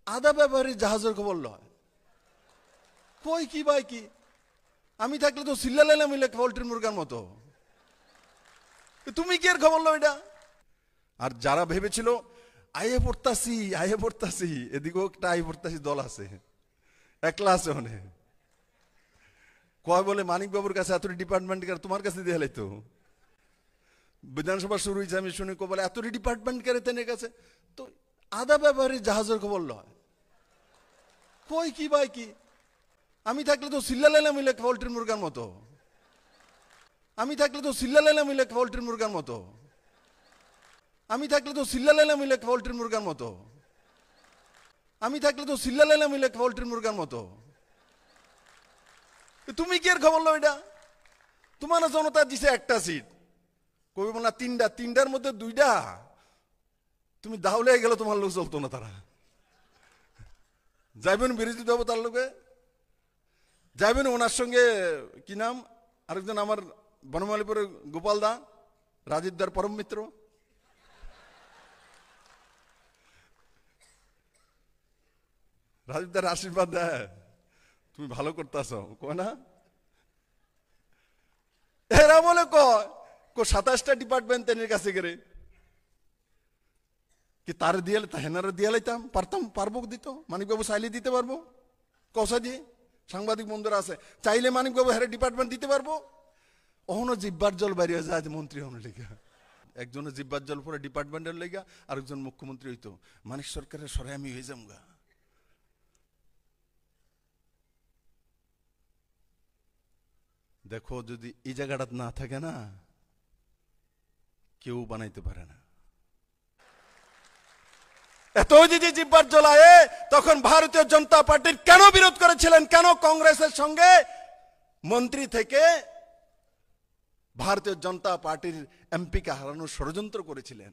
আধা ব্যবহারের জাহাজের খবর লয় কই কি ভাই কি আমি থাকলে তো সিল্লালাইলাম মিলে পোল্ট্রি মুরগার মতো তুমি কি এর খবর লো এটা আর যারা ভেবেছিল আয়ে পড়তাছি এদিকেও একটা আয়ে পড়তাছি দল আছে একলা আছে অনেক কয় বলে মানিক বাবুর কাছে এত ডিপার্টমেন্ট তোমার কাছে দিয়ে লাইতো বিধানসভা শুরু হয়েছে আমি শুনি বলে এত ডিপার্টমেন্ট করে তেনের কাছে তো আধা ব্যবহারের জাহাজের খবর লয় কই কি ভাই কি আমি থাকলে তো সিল্লালাইলাম মিলে পোল্ট্রি মুরগার মতো আমি থাকলে তো সিল্লালাইলাম মিলে পোল্ট্রি মুরগার মতো আমি থাকলে তো সিল্লালাইলাম মিলে পোল্ট্রি মুরগার মতো আমি থাকলে তো সিল্লালাইলাম মিলে পোল্ট্রি মুরগার মতো তুমি কি এর খবর লো এটা তোমার জনতা দিছে একটা সিট কবি বল না তিনটার মধ্যে দুইটা তুমি দাউলে গেল তোমার লোক চলতো না তারা যাইবেন বিরোধী দেবো তার লোকে যাইবেন ওনার সঙ্গে কি নাম আরেকজন আমার বনমালীপুরের গোপাল দা রাজীব দার পরম মিত্র রাজীব দার আশীর্বাদ দেয় তুমি ভালো করতেছ কয় না এরা বলে কয় 27টা ডিপার্টমেন্ট তেনের কাছে গেলে কি তার দিয়ে হেনারে দিয়ে লাইতাম পারবো দিত মানিকবাবু চাইলে দিতে পারবো কষা দিয়ে সাংবাদিক বন্ধুরা আছে চাইলে মানিকবাবু হেরে ডিপার্টমেন্ট দিতে পারবো অহনো জিব্বার জল বাড়িয়ে যায় মন্ত্রী হনো লেগা একজনের জিব্বার জল পরে ডিপার্টমেন্টের লেগা আরেকজন মুখ্যমন্ত্রী হইতো মানিক সরকারের সরাই আমি হয়ে যামগা দেখো যদি এই জায়গাটা না থাকে না কেউ বানাইতে পারে না এত যদি জিব্বার জ্বলায় তখন ভারতীয় জনতা পার্টির কেন বিরোধ করেছিলেন কেন কংগ্রেসের সঙ্গে মন্ত্রী থেকে ভারতীয় জনতা পার্টির এমপিকে হারানোর ষড়যন্ত্র করেছিলেন